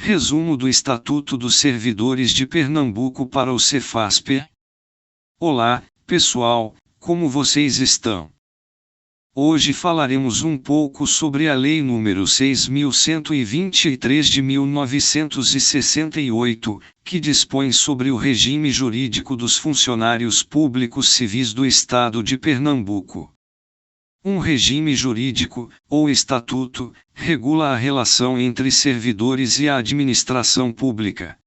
Resumo do Estatuto dos Servidores de Pernambuco para o Cefasper. Olá, pessoal, como vocês estão? Hoje falaremos um pouco sobre a Lei nº 6.123 de 1968, que dispõe sobre o regime jurídico dos funcionários públicos civis do Estado de Pernambuco. Um regime jurídico, ou estatuto, regula a relação entre servidores e a administração pública.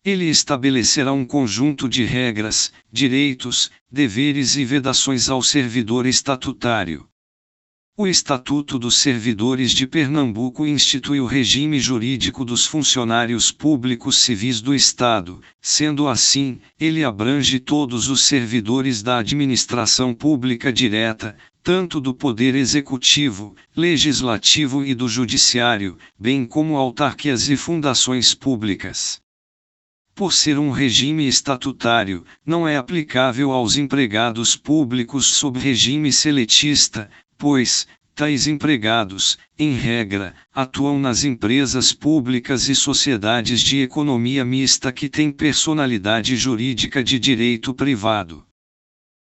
Ele estabelecerá um conjunto de regras, direitos, deveres e vedações ao servidor estatutário. O Estatuto dos Servidores de Pernambuco institui o regime jurídico dos funcionários públicos civis do Estado. Sendo assim, ele abrange todos os servidores da administração pública direta, tanto do Poder Executivo, Legislativo e do Judiciário, bem como autarquias e fundações públicas. Por ser um regime estatutário, não é aplicável aos empregados públicos sob regime seletista, pois, tais empregados, em regra, atuam nas empresas públicas e sociedades de economia mista que têm personalidade jurídica de direito privado.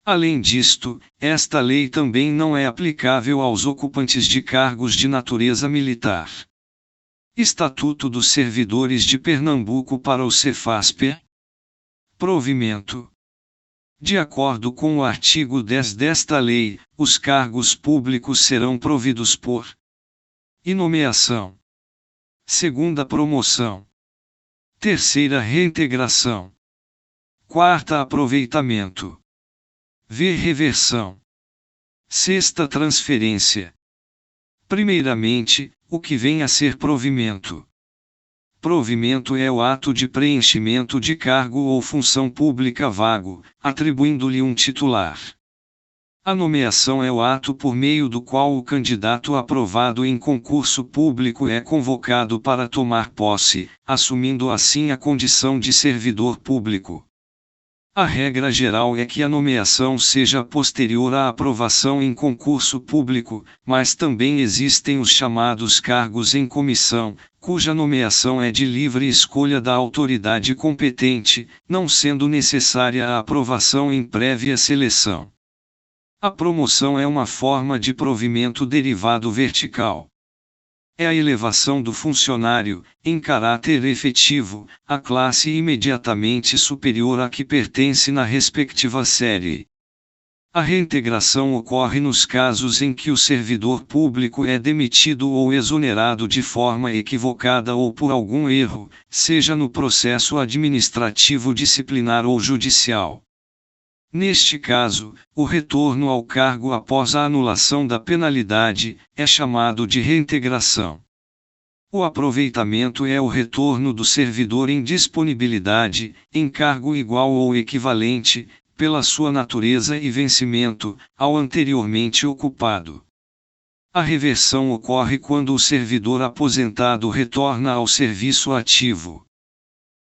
Além disto, esta lei também não é aplicável aos ocupantes de cargos de natureza militar. Estatuto dos Servidores de Pernambuco para o Cefasper. Provimento. De acordo com o artigo 10 desta lei, os cargos públicos serão providos por e nomeação, segunda promoção, terceira reintegração, quarta aproveitamento, reversão, sexta transferência. Primeiramente, o que vem a ser provimento. Provimento é o ato de preenchimento de cargo ou função pública vago, atribuindo-lhe um titular. A nomeação é o ato por meio do qual o candidato aprovado em concurso público é convocado para tomar posse, assumindo assim a condição de servidor público. A regra geral é que a nomeação seja posterior à aprovação em concurso público, mas também existem os chamados cargos em comissão, cuja nomeação é de livre escolha da autoridade competente, não sendo necessária a aprovação em prévia seleção. A promoção é uma forma de provimento derivado vertical. É a elevação do funcionário, em caráter efetivo, à classe imediatamente superior à que pertence na respectiva série. A reintegração ocorre nos casos em que o servidor público é demitido ou exonerado de forma equivocada ou por algum erro, seja no processo administrativo disciplinar ou judicial. Neste caso, o retorno ao cargo após a anulação da penalidade é chamado de reintegração. O aproveitamento é o retorno do servidor em disponibilidade, em cargo igual ou equivalente, pela sua natureza e vencimento, ao anteriormente ocupado. A reversão ocorre quando o servidor aposentado retorna ao serviço ativo.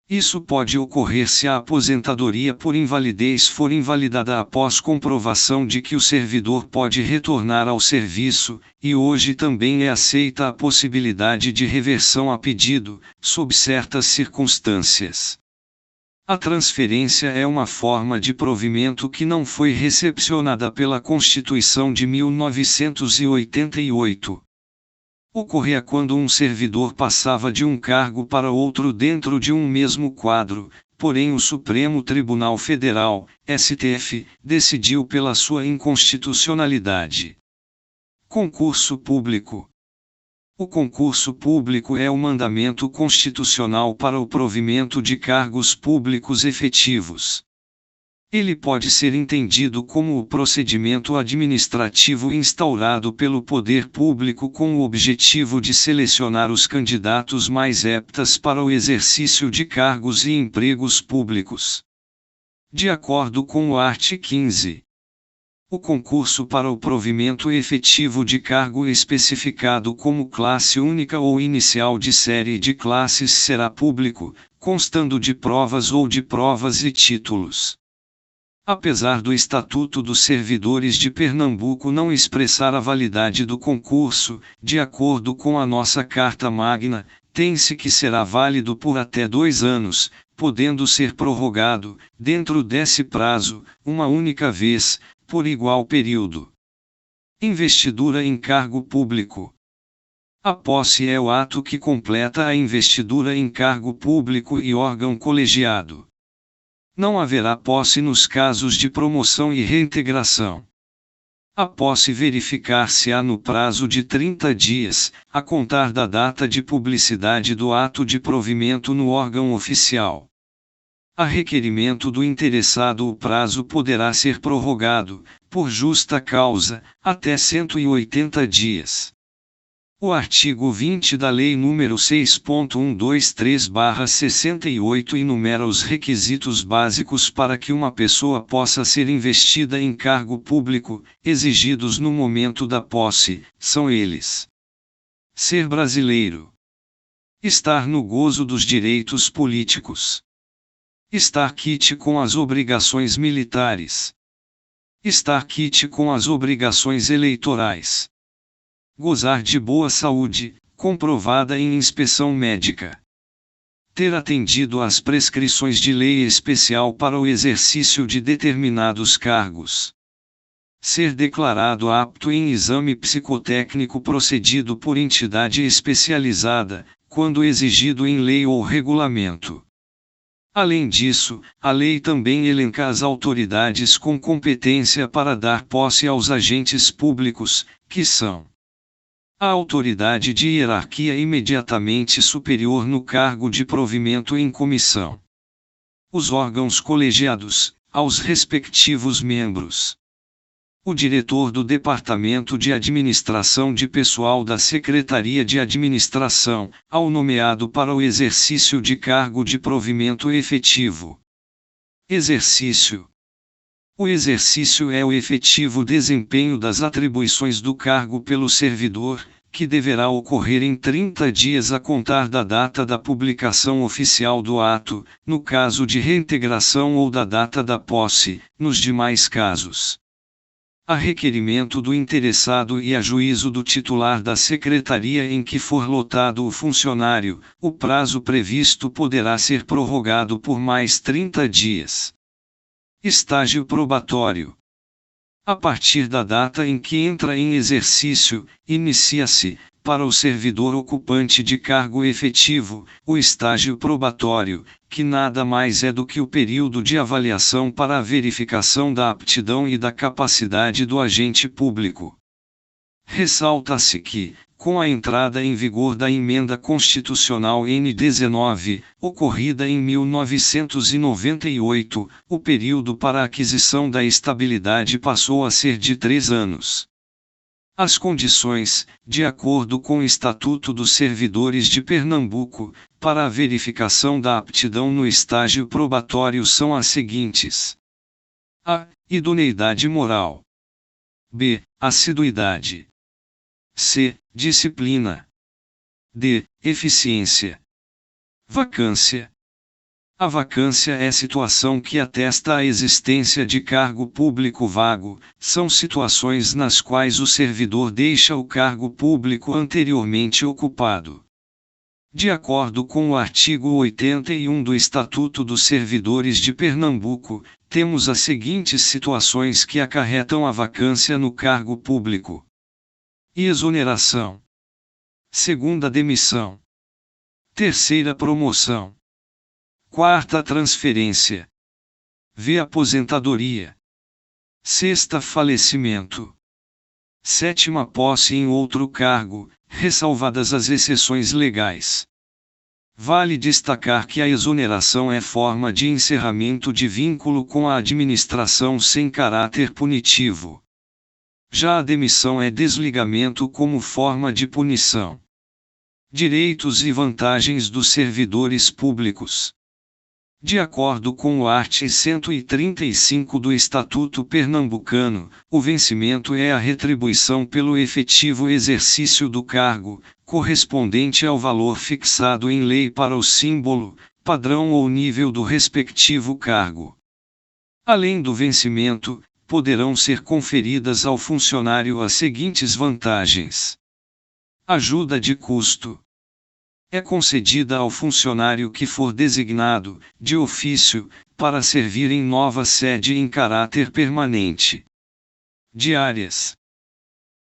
Isso pode ocorrer se a aposentadoria por invalidez for invalidada após comprovação de que o servidor pode retornar ao serviço, e hoje também é aceita a possibilidade de reversão a pedido, sob certas circunstâncias. A transferência é uma forma de provimento que não foi recepcionada pela Constituição de 1988. Ocorria quando um servidor passava de um cargo para outro dentro de um mesmo quadro, porém o Supremo Tribunal Federal, STF, decidiu pela sua inconstitucionalidade. Concurso público. O concurso público é o mandamento constitucional para o provimento de cargos públicos efetivos. Ele pode ser entendido como o procedimento administrativo instaurado pelo poder público com o objetivo de selecionar os candidatos mais aptos para o exercício de cargos e empregos públicos. De acordo com o art. 15. O concurso para o provimento efetivo de cargo especificado como classe única ou inicial de série de classes será público, constando de provas ou de provas e títulos. Apesar do Estatuto dos Servidores de Pernambuco não expressar a validade do concurso, de acordo com a nossa Carta Magna, tem-se que será válido por até 2 anos, podendo ser prorrogado, dentro desse prazo, uma única vez, por igual período. Investidura em cargo público. A posse é o ato que completa a investidura em cargo público e órgão colegiado. Não haverá posse nos casos de promoção e reintegração. A posse verificar-se-á no prazo de 30 dias, a contar da data de publicidade do ato de provimento no órgão oficial. A requerimento do interessado o prazo poderá ser prorrogado, por justa causa, até 180 dias. O artigo 20 da Lei nº 6.123/68 enumera os requisitos básicos para que uma pessoa possa ser investida em cargo público, exigidos no momento da posse, são eles: ser brasileiro, estar no gozo dos direitos políticos, estar quite com as obrigações militares, estar quite com as obrigações eleitorais, gozar de boa saúde, comprovada em inspeção médica, ter atendido às prescrições de lei especial para o exercício de determinados cargos, ser declarado apto em exame psicotécnico procedido por entidade especializada, quando exigido em lei ou regulamento. Além disso, a lei também elenca as autoridades com competência para dar posse aos agentes públicos, que são: a autoridade de hierarquia imediatamente superior no cargo de provimento em comissão, os órgãos colegiados, aos respectivos membros, o diretor do Departamento de Administração de Pessoal da Secretaria de Administração, ao nomeado para o exercício de cargo de provimento efetivo. Exercício. O exercício é o efetivo desempenho das atribuições do cargo pelo servidor, que deverá ocorrer em 30 dias a contar da data da publicação oficial do ato, no caso de reintegração ou da data da posse, nos demais casos. A requerimento do interessado e a juízo do titular da secretaria em que for lotado o funcionário, o prazo previsto poderá ser prorrogado por mais 30 dias. Estágio probatório. A partir da data em que entra em exercício, inicia-se, para o servidor ocupante de cargo efetivo, o estágio probatório, que nada mais é do que o período de avaliação para a verificação da aptidão e da capacidade do agente público. Ressalta-se que, com a entrada em vigor da Emenda Constitucional N19, ocorrida em 1998, o período para a aquisição da estabilidade passou a ser de 3 anos. As condições, de acordo com o Estatuto dos Servidores de Pernambuco, para a verificação da aptidão no estágio probatório são as seguintes: a. Idoneidade moral. b. Assiduidade. c. Disciplina. d. Eficiência. Vacância. A vacância é situação que atesta a existência de cargo público vago, são situações nas quais o servidor deixa o cargo público anteriormente ocupado. De acordo com o artigo 81 do Estatuto dos Servidores de Pernambuco, temos as seguintes situações que acarretam a vacância no cargo público: exoneração, segunda demissão, terceira promoção, quarta transferência, v. aposentadoria, sexta falecimento, sétima posse em outro cargo, ressalvadas as exceções legais. Vale destacar que a exoneração é forma de encerramento de vínculo com a administração sem caráter punitivo. Já a demissão é desligamento como forma de punição. Direitos e vantagens dos servidores públicos. De acordo com o art. 135 do Estatuto Pernambucano, o vencimento é a retribuição pelo efetivo exercício do cargo, correspondente ao valor fixado em lei para o símbolo, padrão ou nível do respectivo cargo. Além do vencimento, poderão ser conferidas ao funcionário as seguintes vantagens: ajuda de custo, É concedida ao funcionário que for designado, de ofício, para servir em nova sede em caráter permanente. Diárias.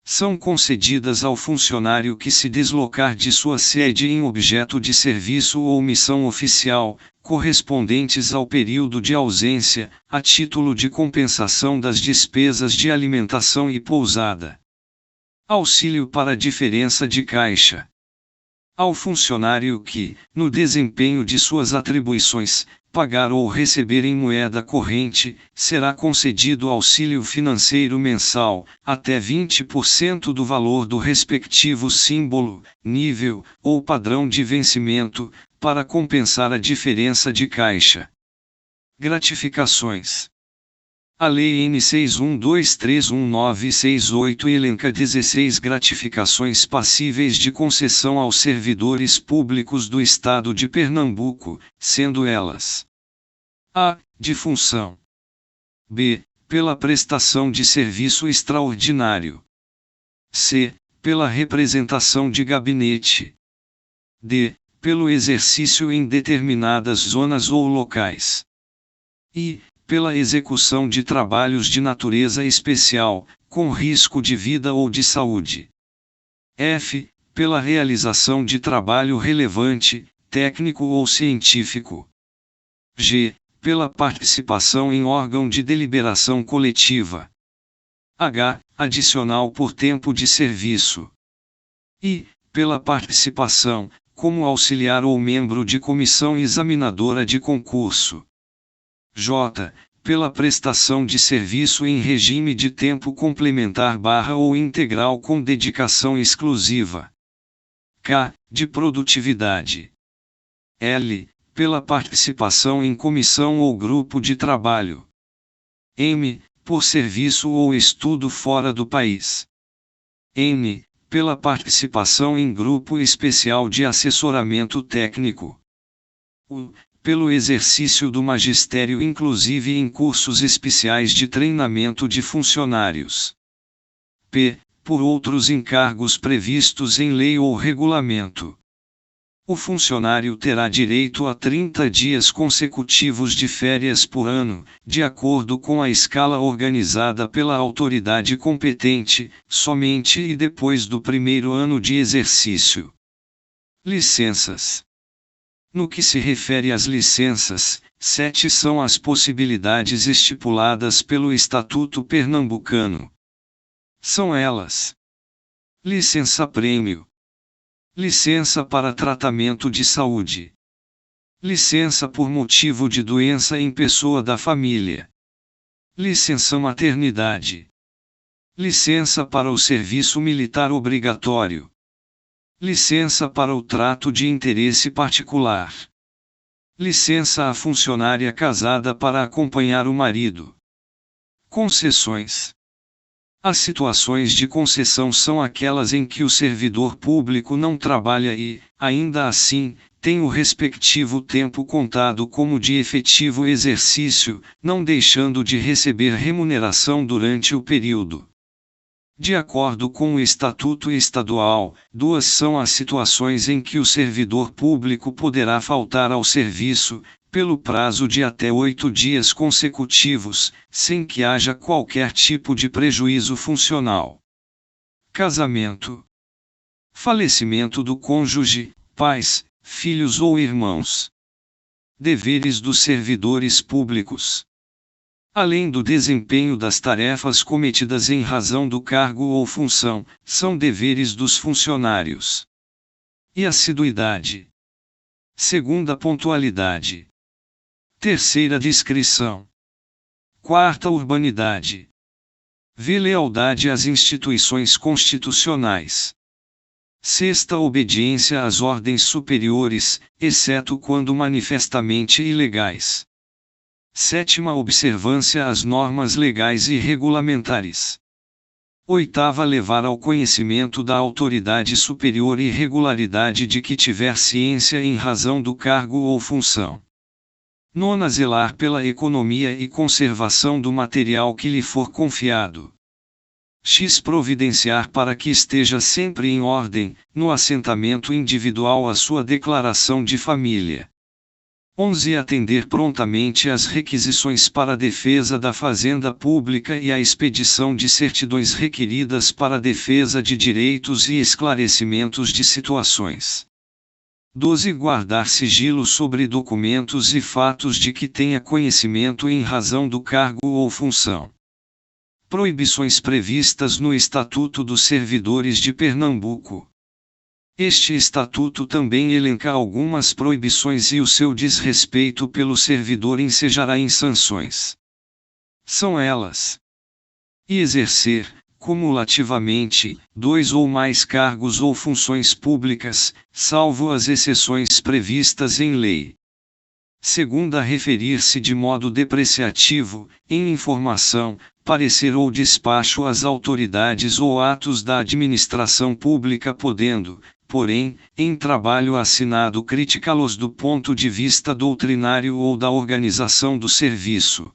São concedidas ao funcionário que se deslocar de sua sede em objeto de serviço ou missão oficial, correspondentes ao período de ausência, a título de compensação das despesas de alimentação e pousada. Auxílio para diferença de caixa. Ao funcionário que, no desempenho de suas atribuições, pagar ou receber em moeda corrente, será concedido auxílio financeiro mensal, até 20% do valor do respectivo símbolo, nível, ou padrão de vencimento, para compensar a diferença de caixa. Gratificações. A Lei N. 61231968 elenca 16 gratificações passíveis de concessão aos servidores públicos do Estado de Pernambuco, sendo elas: a. De função. b. Pela prestação de serviço extraordinário. c. Pela representação de gabinete. d. Pelo exercício em determinadas zonas ou locais. e. Pela execução de trabalhos de natureza especial, com risco de vida ou de saúde. f. Pela realização de trabalho relevante, técnico ou científico. g. Pela participação em órgão de deliberação coletiva. h. Adicional por tempo de serviço. i. Pela participação, como auxiliar ou membro de comissão examinadora de concurso. j. Pela prestação de serviço em regime de tempo complementar ou integral com dedicação exclusiva. k. De produtividade. l. Pela participação em comissão ou grupo de trabalho. m. Por serviço ou estudo fora do país. n. Pela participação em grupo especial de assessoramento técnico. u. Pelo exercício do magistério inclusive em cursos especiais de treinamento de funcionários. p. Por outros encargos previstos em lei ou regulamento. O funcionário terá direito a 30 dias consecutivos de férias por ano, de acordo com a escala organizada pela autoridade competente, somente e depois do primeiro ano de exercício. Licenças. No que se refere às licenças, 7 são as possibilidades estipuladas pelo Estatuto Pernambucano. São elas: licença-prêmio, licença para tratamento de saúde, licença por motivo de doença em pessoa da família, licença-maternidade, licença para o serviço militar obrigatório, licença para o trato de interesse particular, licença à funcionária casada para acompanhar o marido. Concessões. As situações de concessão são aquelas em que o servidor público não trabalha e, ainda assim, tem o respectivo tempo contado como de efetivo exercício, não deixando de receber remuneração durante o período. De acordo com o Estatuto Estadual, 2 são as situações em que o servidor público poderá faltar ao serviço, pelo prazo de até 8 dias consecutivos, sem que haja qualquer tipo de prejuízo funcional. Casamento. Falecimento do cônjuge, pais, filhos ou irmãos. Deveres dos servidores públicos. Além do desempenho das tarefas cometidas em razão do cargo ou função, são deveres dos funcionários. E assiduidade. Segunda, pontualidade. Terceira, discrição. Quarta, urbanidade. V, lealdade às instituições constitucionais. Sexta, obediência às ordens superiores, exceto quando manifestamente ilegais. Sétima, observância às normas legais e regulamentares. Oitava, levar ao conhecimento da autoridade superior irregularidade de que tiver ciência em razão do cargo ou função. Nona, zelar pela economia e conservação do material que lhe for confiado. X. Providenciar para que esteja sempre em ordem, no assentamento individual, a sua declaração de família. 11. Atender prontamente às requisições para a defesa da fazenda pública e a expedição de certidões requeridas para a defesa de direitos e esclarecimentos de situações. 12. Guardar sigilo sobre documentos e fatos de que tenha conhecimento em razão do cargo ou função. Proibições previstas no Estatuto dos Servidores de Pernambuco. Este estatuto também elenca algumas proibições e o seu desrespeito pelo servidor ensejará em sanções. São elas: exercer, cumulativamente, 2 ou mais cargos ou funções públicas, salvo as exceções previstas em lei. Segunda, referir-se de modo depreciativo, em informação, parecer ou despacho às autoridades ou atos da administração pública, podendo, porém, em trabalho assinado criticá-los do ponto de vista doutrinário ou da organização do serviço.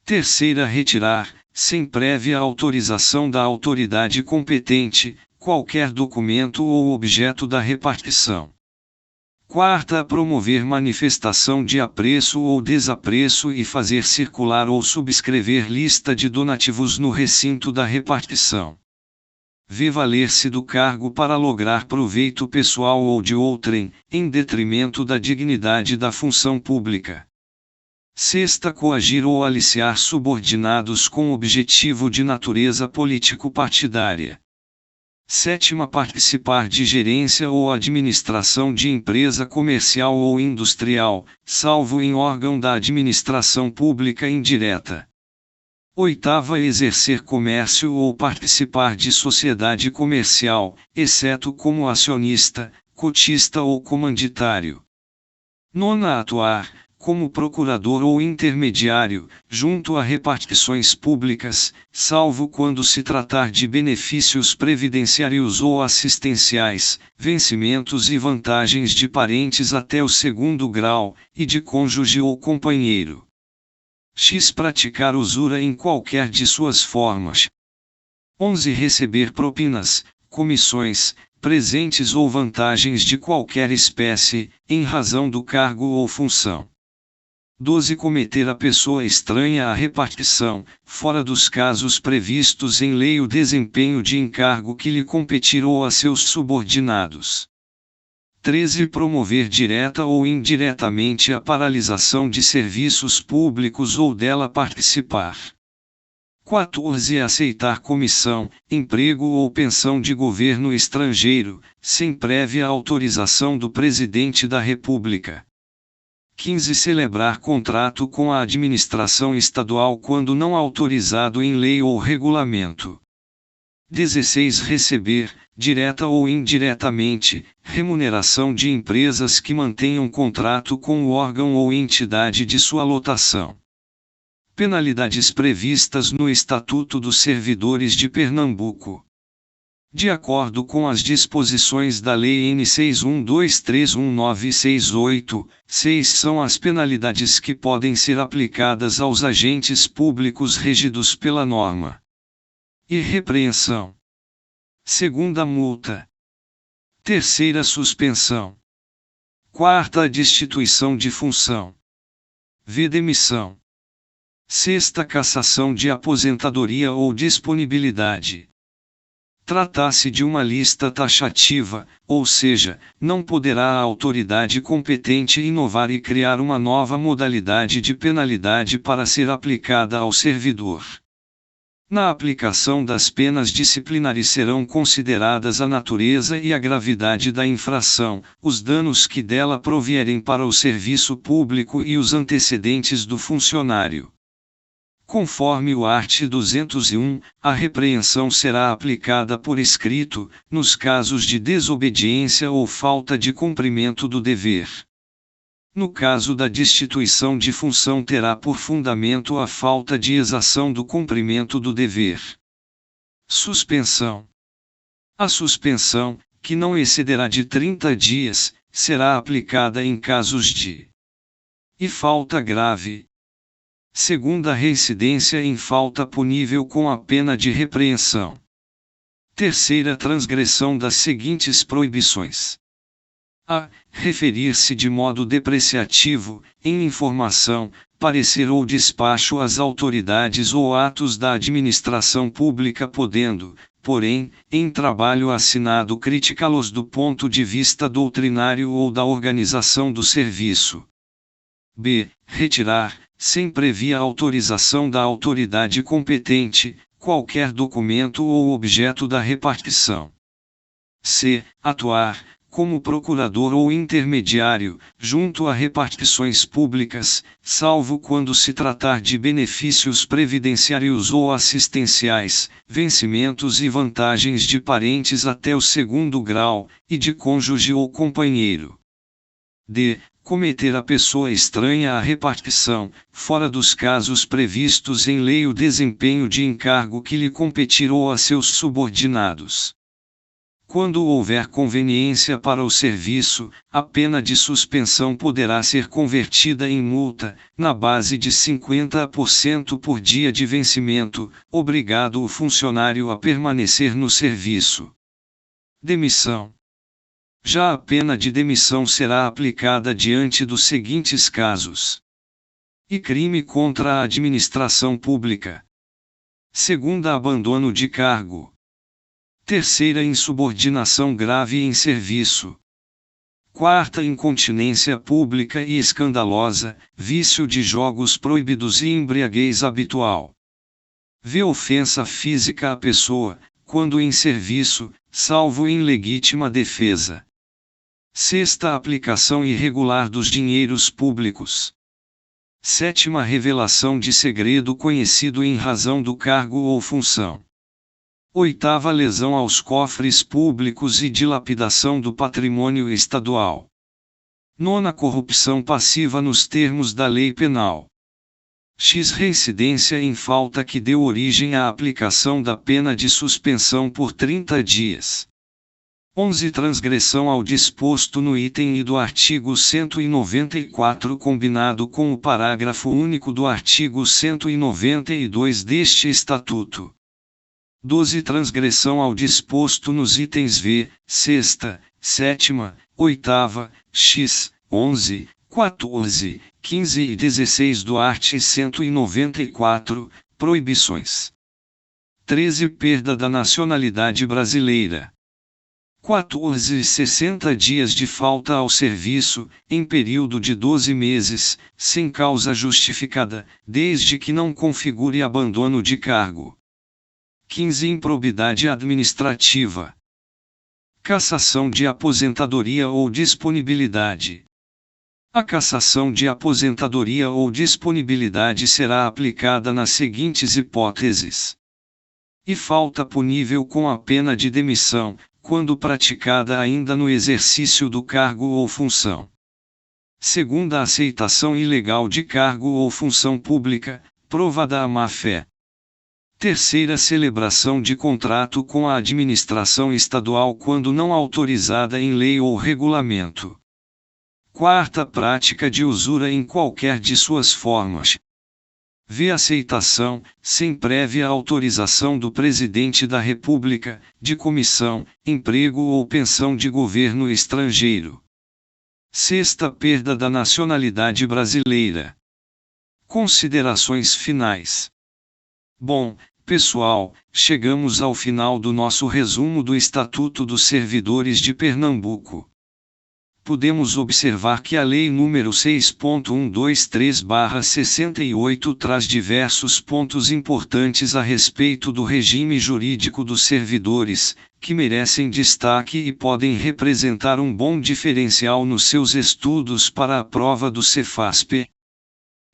Terceira, retirar, sem prévia autorização da autoridade competente, qualquer documento ou objeto da repartição. Quarta, promover manifestação de apreço ou desapreço e fazer circular ou subscrever lista de donativos no recinto da repartição. V. Valer-se do cargo para lograr proveito pessoal ou de outrem, em detrimento da dignidade da função pública. Sexta, coagir ou aliciar subordinados com objetivo de natureza político-partidária. Sétima, participar de gerência ou administração de empresa comercial ou industrial, salvo em órgão da administração pública indireta. Oitava, exercer comércio ou participar de sociedade comercial, exceto como acionista, cotista ou comanditário. Nona, atuar, como procurador ou intermediário, junto a repartições públicas, salvo quando se tratar de benefícios previdenciários ou assistenciais, vencimentos e vantagens de parentes até o 2º grau, e de cônjuge ou companheiro. X. Praticar usura em qualquer de suas formas. 11. Receber propinas, comissões, presentes ou vantagens de qualquer espécie, em razão do cargo ou função. 12. Cometer a pessoa estranha à repartição, fora dos casos previstos em lei, o desempenho de encargo que lhe competir ou a seus subordinados. 13. Promover direta ou indiretamente a paralisação de serviços públicos ou dela participar. 14. Aceitar comissão, emprego ou pensão de governo estrangeiro, sem prévia autorização do Presidente da República. 15. Celebrar contrato com a administração estadual quando não autorizado em lei ou regulamento. 16. Receber, direta ou indiretamente, remuneração de empresas que mantenham contrato com o órgão ou entidade de sua lotação. Penalidades previstas no Estatuto dos Servidores de Pernambuco. De acordo com as disposições da Lei N. 61231968, 6 são as penalidades que podem ser aplicadas aos agentes públicos regidos pela norma. Irrepreensão. Segunda, multa. Terceira, suspensão. Quarta, destituição de função. V. Demissão. Sexta, cassação de aposentadoria ou disponibilidade. Trata-se de uma lista taxativa, ou seja, não poderá a autoridade competente inovar e criar uma nova modalidade de penalidade para ser aplicada ao servidor. Na aplicação das penas disciplinares serão consideradas a natureza e a gravidade da infração, os danos que dela provierem para o serviço público e os antecedentes do funcionário. Conforme o art. 201, a repreensão será aplicada por escrito, nos casos de desobediência ou falta de cumprimento do dever. No caso da destituição de função, terá por fundamento a falta de exação do cumprimento do dever. Suspensão. A suspensão, que não excederá de 30 dias, será aplicada em casos de falta grave, Segunda, reincidência em falta punível com a pena de repreensão. Terceira, transgressão das seguintes proibições: a. Referir-se de modo depreciativo, em informação, parecer ou despacho às autoridades ou atos da administração pública, podendo, porém, em trabalho assinado criticá-los do ponto de vista doutrinário ou da organização do serviço. b. Retirar, sem previa autorização da autoridade competente, qualquer documento ou objeto da repartição. c. Atuar, como procurador ou intermediário, junto a repartições públicas, salvo quando se tratar de benefícios previdenciários ou assistenciais, vencimentos e vantagens de parentes até o segundo grau, e de cônjuge ou companheiro. d. Cometer a pessoa estranha à repartição, fora dos casos previstos em lei, o desempenho de encargo que lhe competir ou a seus subordinados. Quando houver conveniência para o serviço, a pena de suspensão poderá ser convertida em multa, na base de 50% por dia de vencimento, obrigado o funcionário a permanecer no serviço. Demissão. Já a pena de demissão será aplicada diante dos seguintes casos: e crime contra a administração pública. Segunda, abandono de cargo. Terceira, insubordinação grave em serviço. Quarta, incontinência pública e escandalosa, vício de jogos proibidos e embriaguez habitual. V. Ofensa física à pessoa, quando em serviço, salvo em legítima defesa. Sexta, aplicação irregular dos dinheiros públicos. Sétima, revelação de segredo conhecido em razão do cargo ou função. Oitava, lesão aos cofres públicos e dilapidação do patrimônio estadual. Nona, corrupção passiva nos termos da lei penal. X. Reincidência em falta que deu origem à aplicação da pena de suspensão por 30 dias. 11. Transgressão ao disposto no item I do artigo 194 combinado com o parágrafo único do artigo 192 deste Estatuto. 12. Transgressão ao disposto nos itens V, sexta, sétima, oitava, X, 11, 14, 15 e 16 do art. 194, proibições. 13. Perda da nacionalidade brasileira. 14. 60 dias de falta ao serviço, em período de 12 meses, sem causa justificada, desde que não configure abandono de cargo. 15. Improbidade administrativa. Cassação de aposentadoria ou disponibilidade. A cassação de aposentadoria ou disponibilidade será aplicada nas seguintes hipóteses: e falta punível com a pena de demissão, quando praticada ainda no exercício do cargo ou função. Segunda, aceitação ilegal de cargo ou função pública, provada a má-fé. Terceira, celebração de contrato com a administração estadual quando não autorizada em lei ou regulamento. Quarta, prática de usura em qualquer de suas formas. V. Aceitação, sem prévia autorização do Presidente da República, de comissão, emprego ou pensão de governo estrangeiro. Sexta, perda da nacionalidade brasileira. Considerações finais. Bom, pessoal, chegamos ao final do nosso resumo do Estatuto dos Servidores de Pernambuco. Podemos observar que a Lei nº 6.123/68 traz diversos pontos importantes a respeito do regime jurídico dos servidores, que merecem destaque e podem representar um bom diferencial nos seus estudos para a prova do Cefaspe.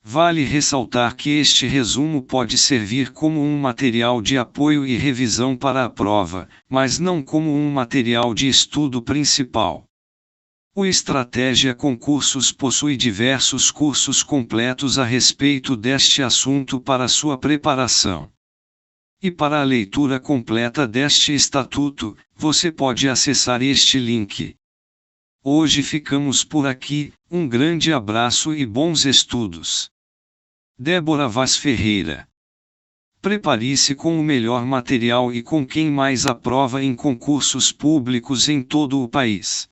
Vale ressaltar que este resumo pode servir como um material de apoio e revisão para a prova, mas não como um material de estudo principal. O Estratégia Concursos possui diversos cursos completos a respeito deste assunto para sua preparação. E para a leitura completa deste estatuto, você pode acessar este link. Hoje ficamos por aqui, um grande abraço e bons estudos. Débora Vaz Ferreira. Prepare-se com o melhor material e com quem mais aprova em concursos públicos em todo o país.